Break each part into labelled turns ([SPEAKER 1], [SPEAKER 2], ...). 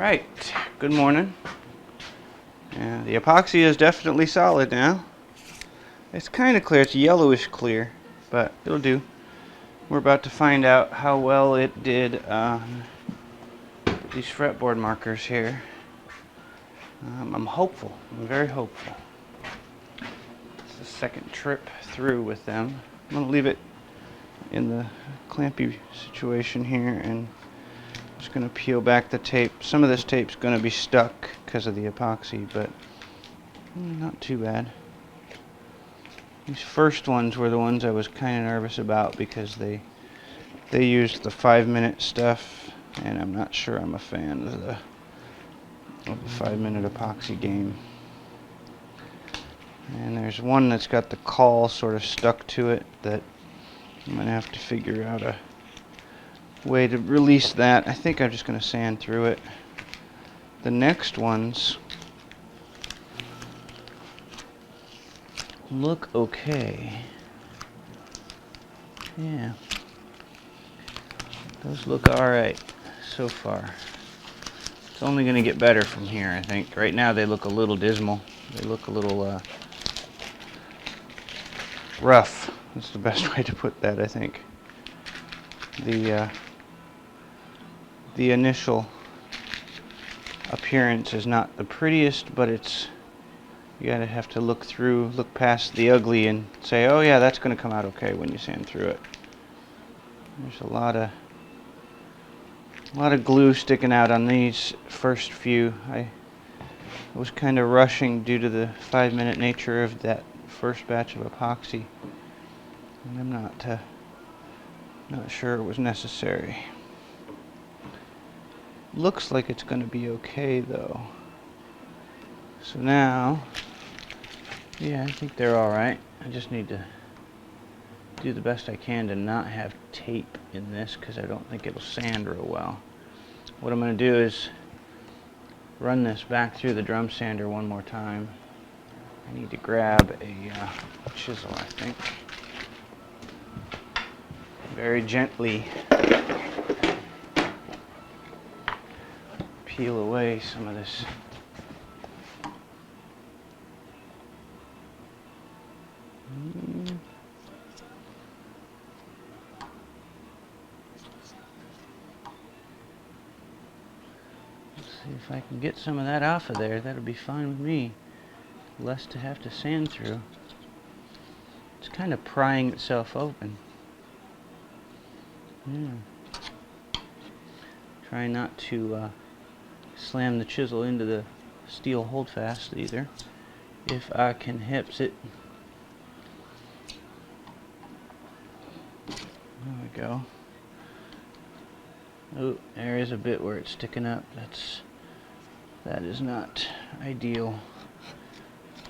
[SPEAKER 1] Alright, good morning. The epoxy is definitely solid now. It's kind of clear, it's yellowish clear, but it'll do. We're about to find out how well it did on these fretboard markers here. I'm hopeful, I'm very hopeful. It's the second trip through with them. I'm going to leave it in the clampy situation here and just going to peel back the tape. Some of this tape's going to be stuck because of the epoxy, but not too bad. These first ones were the ones I was kind of nervous about because they used the 5-minute stuff, and I'm not sure I'm a fan of the 5-minute epoxy game. And there's one that's got the caul sort of stuck to it that I'm going to have to figure out a way to release that. I think I'm just going to sand through it. The next ones look okay. Yeah. Those look alright so far. It's only going to get better from here, I think. Right now they look a little dismal. They look a little rough. That's the best way to put that, I think. The initial appearance is not the prettiest, but it's, you gotta have to look past the ugly and say, oh yeah, that's gonna come out okay when you sand through it. There's a lot of glue sticking out on these first few. I was kind of rushing due to the 5-minute nature of that first batch of epoxy, and I'm not sure it was necessary. Looks like it's going to be okay though. So now, yeah, I think they're alright. I just need to do the best I can to not have tape in this because I don't think it'll sand real well. What I'm going to do is run this back through the drum sander one more time. I need to grab a chisel, I think. Very gently peel away some of this. Let's see if I can get some of that off of there. That'll be fine with me. Less to have to sand through. It's kind of prying itself open. Yeah. Try not to slam the chisel into the steel holdfast either, if I can hips it. There we go. Oh, there is a bit where it's sticking up. That is not ideal.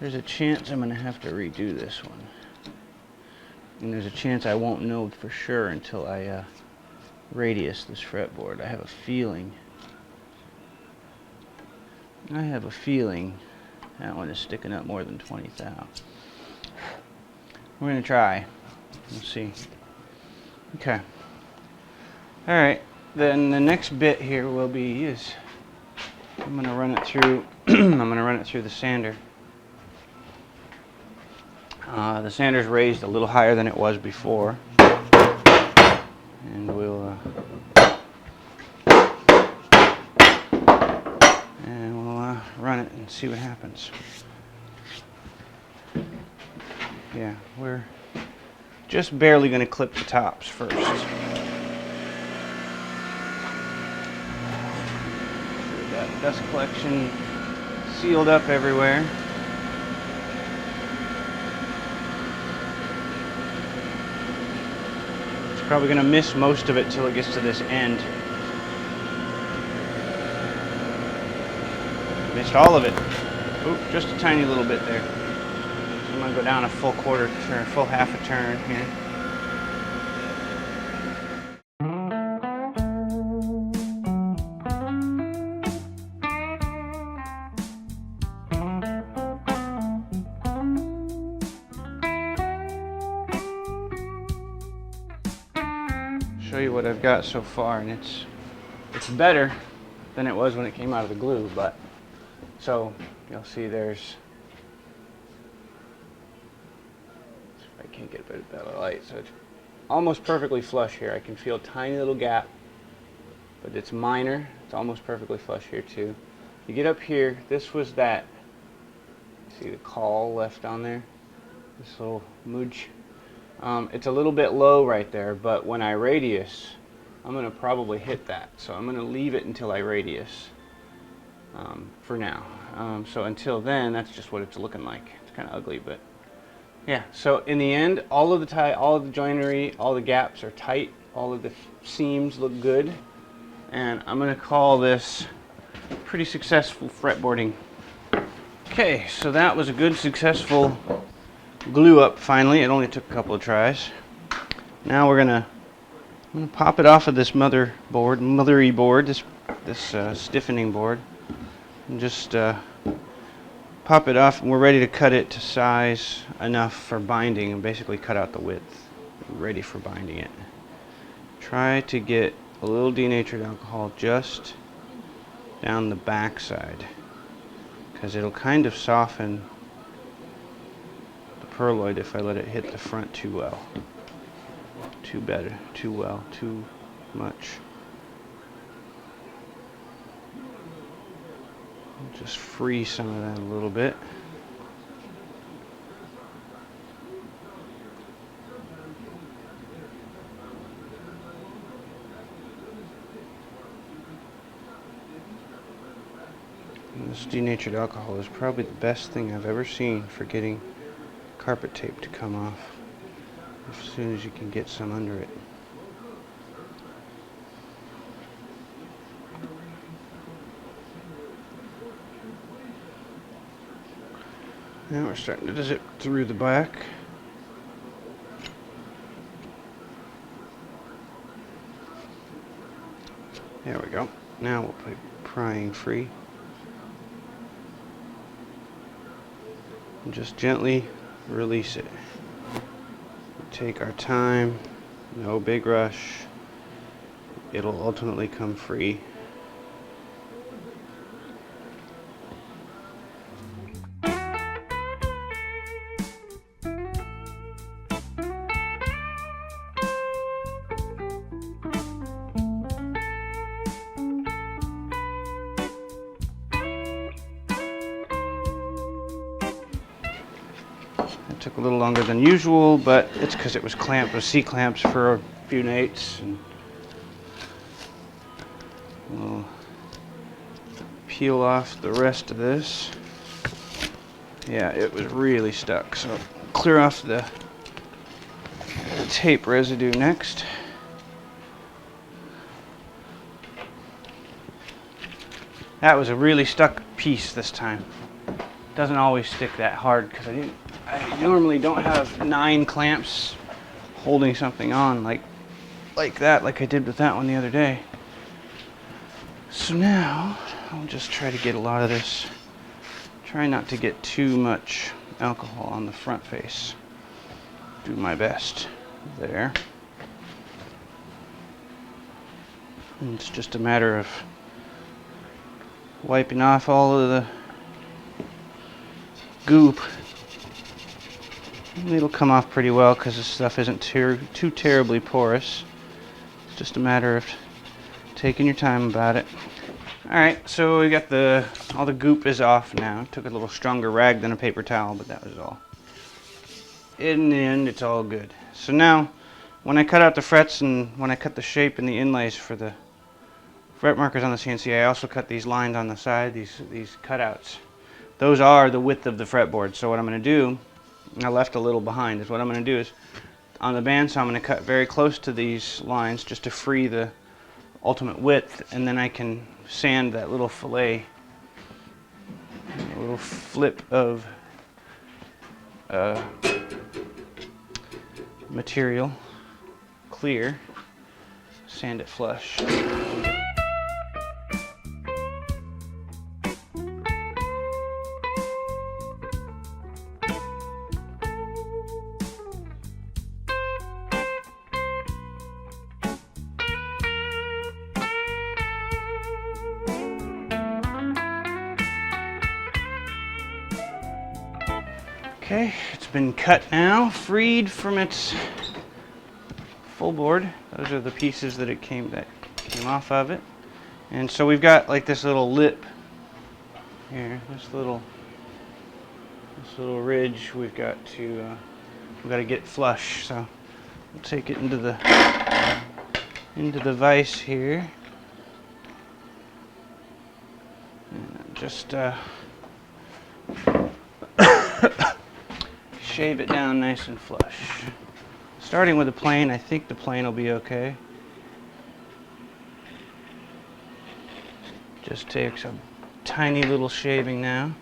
[SPEAKER 1] There's a chance I'm going to have to redo this one. And there's a chance I won't know for sure until I radius this fretboard. I have a feeling that one is sticking up more than 20 thou. We're going to try. Let's see. Okay. Alright, then the next bit here will be I'm going to run it through the sander. The sander's raised a little higher than it was before. And we'll run it and see what happens. Yeah, we're just barely going to clip the tops first. That dust collection sealed up everywhere. It's probably going to miss most of it till it gets to this end. Missed all of it. Oop, just a tiny little bit there. So I'm going to go down a full quarter turn, full half a turn here. Show you what I've got so far, and it's better than it was when it came out of the glue. But so you'll see there's, I can't get a bit of light, so it's almost perfectly flush here. I can feel a tiny little gap, but it's minor. It's almost perfectly flush here too. You get up here, this was that, see the caul left on there, this little mudge. It's a little bit low right there, but when I radius, I'm going to probably hit that. So I'm going to leave it until I radius for now. So until then, that's just what it's looking like. It's kind of ugly, but yeah. So in the end, all of the joinery, all the gaps are tight. All of the seams look good, and I'm going to call this pretty successful fretboarding. Okay, so that was a good, successful glue up. Finally, it only took a couple of tries. Now I'm gonna pop it off of this mothery board, this stiffening board, and just pop it off, and we're ready to cut it to size enough for binding, and basically cut out the width, ready for binding it. Try to get a little denatured alcohol just down the back side, because it'll kind of soften the perloid if I let it hit the front too well. Too much. Just free some of that a little bit. And this denatured alcohol is probably the best thing I've ever seen for getting carpet tape to come off as soon as you can get some under it. Now we're starting to zip through the back. There we go. Now we'll put prying free. And just gently release it. Take our time, no big rush. It'll ultimately come free. It took a little longer than usual, but it's because it was clamped with C-clamps for a few nights. And we'll peel off the rest of this. Yeah, it was really stuck, so clear off the tape residue next. That was a really stuck piece this time. Doesn't always stick that hard because I normally don't have 9 clamps holding something on like that, like I did with that one the other day. So now I'll just try to get a lot of this. Try not to get too much alcohol on the front face. Do my best there. And it's just a matter of wiping off all of the goop. And it'll come off pretty well because this stuff isn't too terribly porous. It's just a matter of taking your time about it. Alright, so we got all the goop is off now. Took a little stronger rag than a paper towel, but that was all. In the end, it's all good. So now, when I cut out the frets and when I cut the shape and the inlays for the fret markers on the CNC, I also cut these lines on the side, these cutouts. Those are the width of the fretboard. So what I'm going to do, I left a little behind, is what I'm going to do is, on the bandsaw I'm going to cut very close to these lines just to free the ultimate width, and then I can sand that little fillet, a little flip of material, clear, sand it flush. Okay, it's been cut now, freed from its full board. Those are the pieces that came off of it. And so we've got like this little lip here, this little ridge we've got to get flush. So we'll take it into the vise here, and just shave it down nice and flush. Starting with the plane, I think the plane will be okay. Just takes a tiny little shaving now.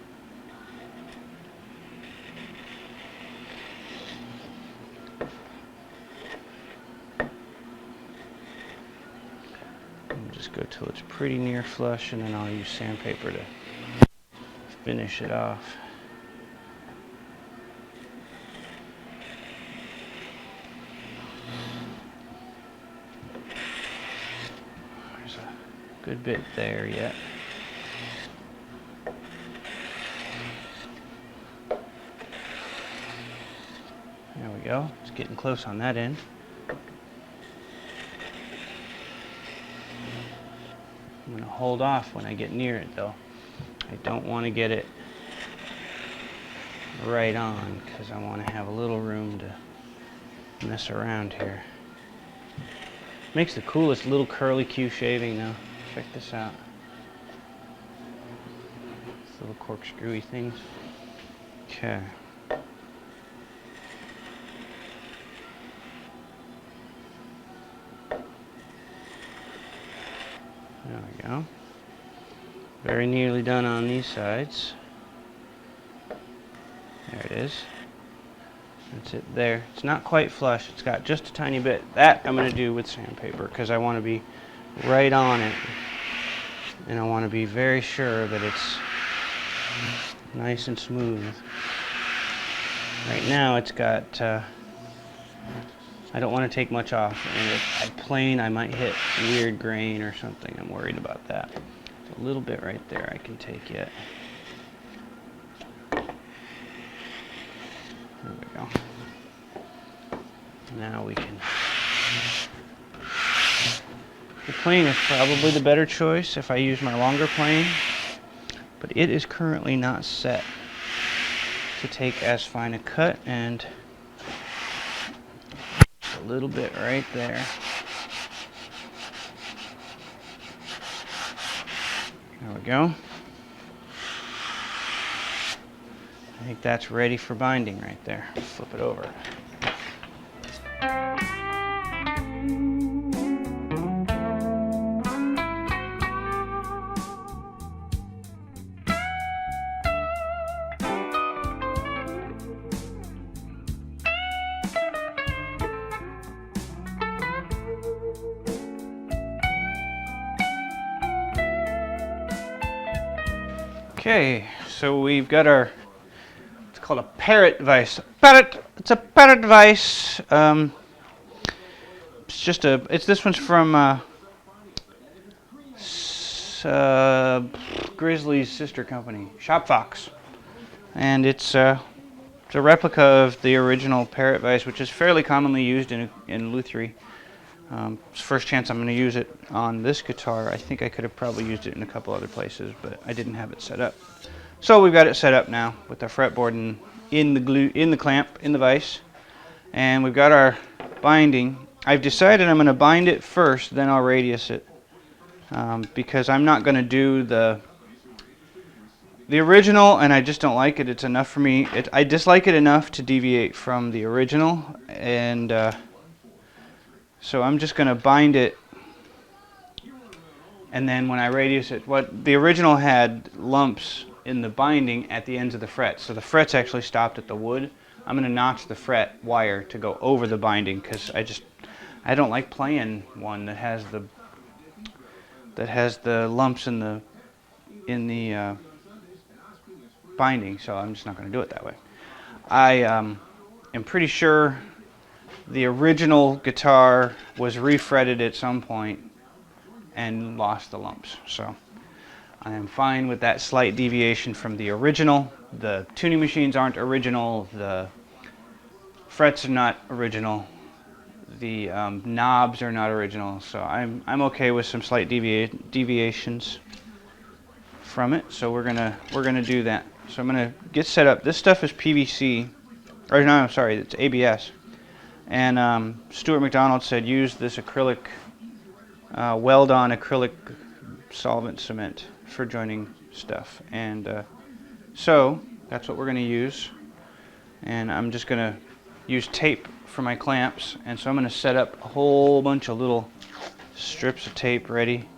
[SPEAKER 1] And just go till it's pretty near flush, and then I'll use sandpaper to finish it off. There's a good bit there yet. There we go. It's getting close on that end. I'm going to hold off when I get near it though. I don't want to get it right on because I want to have a little room to mess around here. Makes the coolest little curly Q shaving now. Check this out. These little corkscrewy things. Okay. There we go. Very nearly done on these sides. There it is. That's it there. It's not quite flush. It's got just a tiny bit. That I'm going to do with sandpaper because I want to be right on it. And I want to be very sure that it's nice and smooth. Right now it's got, I don't want to take much off. And if I plane, I might hit weird grain or something. I'm worried about that. There's a little bit right there I can take yet. There we go. Now we can... The plane is probably the better choice if I use my longer plane, but it is currently not set to take as fine a cut, and a little bit right there. There we go. I think that's ready for binding right there. Flip it over. Okay, so we've got our, it's called a parrot vise. It's a parrot vise. It's this one's from Grizzly's sister company, Shop Fox, and it's a replica of the original parrot vise, which is fairly commonly used in lutherie. It's the first chance I'm going to use it on this guitar. I think I could have probably used it in a couple other places, but I didn't have it set up. So we've got it set up now with our fretboard and in the clamp, in the vise, and we've got our binding. I've decided I'm going to bind it first, then I'll radius it, because I'm not going to do the original, and I just don't like it. It's enough for me. I dislike it enough to deviate from the original, and so I'm just going to bind it, and then when I radius it, what the original had lumps in the binding at the ends of the frets, so the frets actually stopped at the wood. I'm going to notch the fret wire to go over the binding because I don't like playing one that has the lumps in the binding, so I'm just not going to do it that way. I am pretty sure the original guitar was refretted at some point and lost the lumps, so I am fine with that slight deviation from the original, the tuning machines aren't original, the frets are not original, the knobs are not original, so I'm okay with some slight deviations from it. So we're gonna do that. So I'm gonna get set up. This stuff is PVC, or no, I'm sorry, it's ABS. And Stuart McDonald said use this acrylic, weld-on acrylic solvent cement for joining stuff. And so that's what we're gonna use. And I'm just gonna use tape for my clamps, and so I'm going to set up a whole bunch of little strips of tape ready.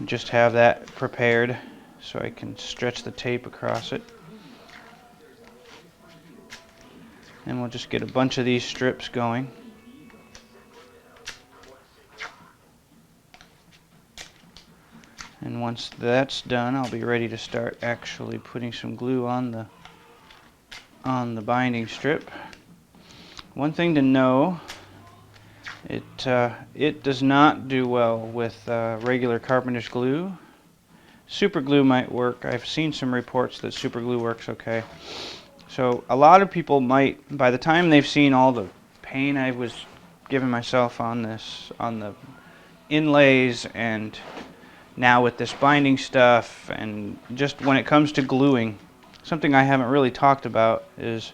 [SPEAKER 1] Just have that prepared so I can stretch the tape across it. And we'll just get a bunch of these strips going. And once that's done, I'll be ready to start actually putting some glue on the binding strip. One thing to know, it does not do well with regular carpenter's glue. Super glue might work. I've seen some reports that super glue works okay. So a lot of people might, by the time they've seen all the pain I was giving myself on this, on the inlays, and now with this binding stuff, and just when it comes to gluing, something I haven't really talked about is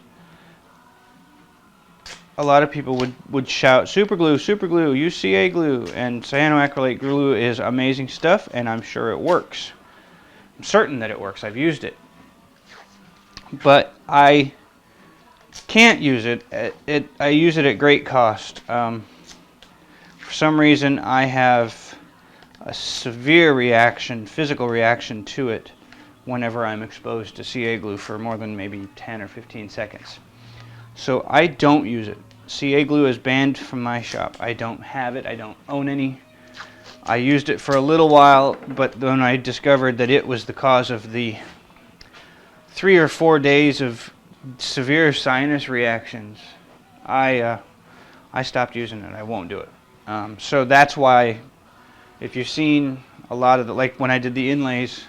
[SPEAKER 1] a lot of people would shout, super glue, use CA glue, and cyanoacrylate glue is amazing stuff, and I'm sure it works. I'm certain that it works. I've used it. But I can't use it. I use it at great cost. For some reason, I have a severe reaction, physical reaction to it whenever I'm exposed to CA glue for more than maybe 10 or 15 seconds. So I don't use it. CA glue is banned from my shop. I don't have it. I don't own any. I used it for a little while, but then I discovered that it was the cause of the 3 or 4 days of severe sinus reactions. I stopped using it. I won't do it. So that's why, if you've seen a lot of the, like when I did the inlays,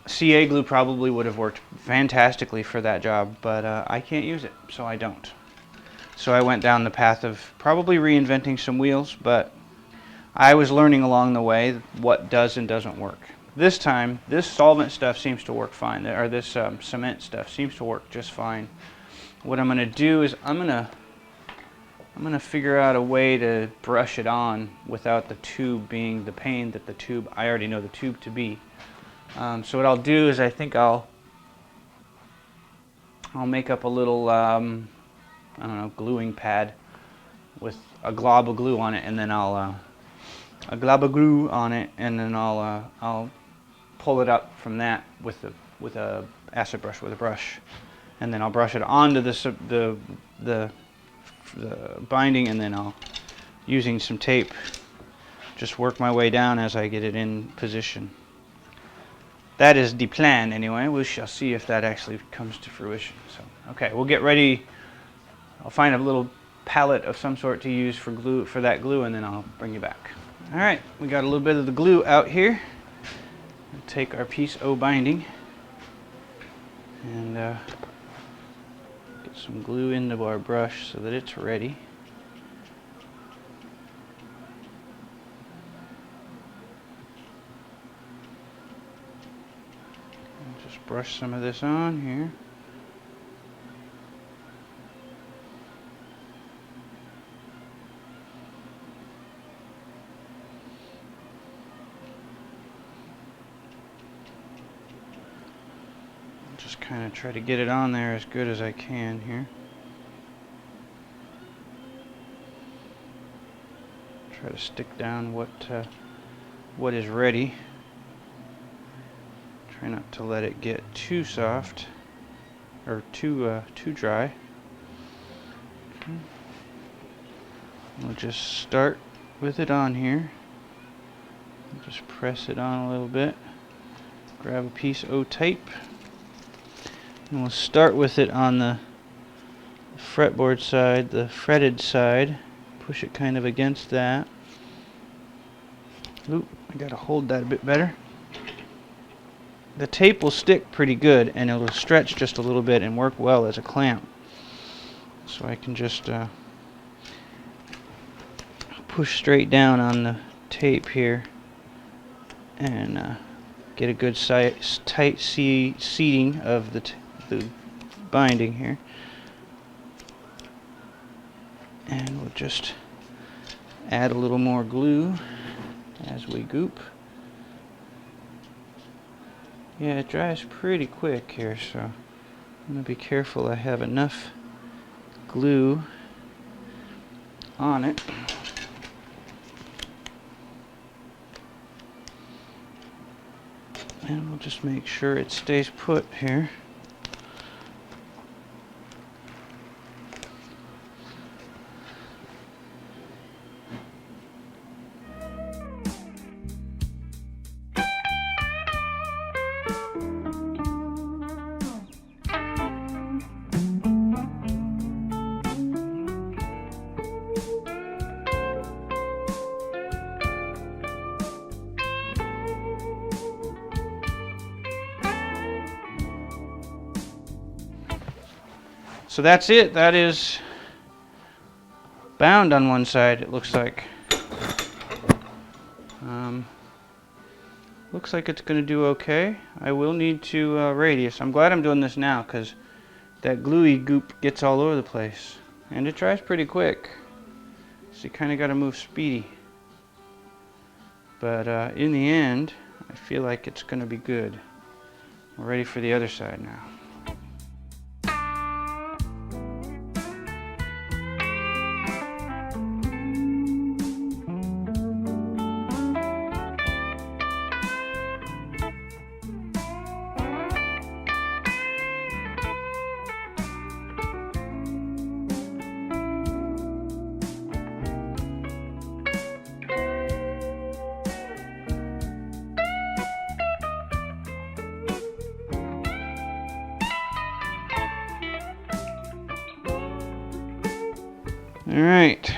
[SPEAKER 1] CA glue probably would have worked fantastically for that job, but I can't use it, so I don't. So I went down the path of probably reinventing some wheels, but I was learning along the way what does and doesn't work. This time, this solvent stuff seems to work fine, or this cement stuff seems to work just fine. What I'm going to do is I'm going to figure out a way to brush it on without the tube being the pain that the tube, I already know the tube to be. So what I'll do is I think I'll make up a little, I don't know, gluing pad with a glob of glue on it, and then I'll pull it up from that with a acid brush, with a brush, and then I'll brush it onto the binding, and then I'll, using some tape, just work my way down as I get it in position. That is the plan anyway. We shall see if that actually comes to fruition. So, okay, we'll get ready. I'll find a little palette of some sort to use for glue, for that glue, and then I'll bring you back. All right, we got a little bit of the glue out here. We'll take our piece O binding and get some glue into our brush so that it's ready. Just brush some of this on here. Just kind of try to get it on there as good as I can here. Try to stick down what is ready. Try not to let it get too soft or too dry. Okay. We'll just start with it on here. Just press it on a little bit. Grab a piece O tape. And we'll start with it on the fretboard side, the fretted side. Push it kind of against that. Oop, I gotta hold that a bit better. the tape will stick pretty good, and it'll stretch just a little bit and work well as a clamp. So I can just push straight down on the tape here and get a good tight seating of the binding here. And we'll just add a little more glue as we goop. Yeah, it dries pretty quick here, so I'm going to be careful I have enough glue on it. And we'll just make sure it stays put here. So that's it. That is bound on one side, it looks like. Looks like it's going to do okay. I will need to radius. I'm glad I'm doing this now because that gluey goop gets all over the place. And it dries pretty quick. So you kind of got to move speedy. But in the end, I feel like it's going to be good. We're ready for the other side now. Alright.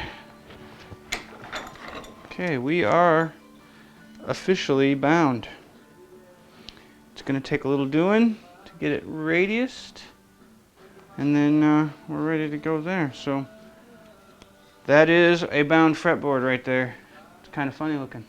[SPEAKER 1] Okay, we are officially bound. It's going to take a little doing to get it radiused, and then we're ready to go there. So that is a bound fretboard right there. It's kind of funny looking.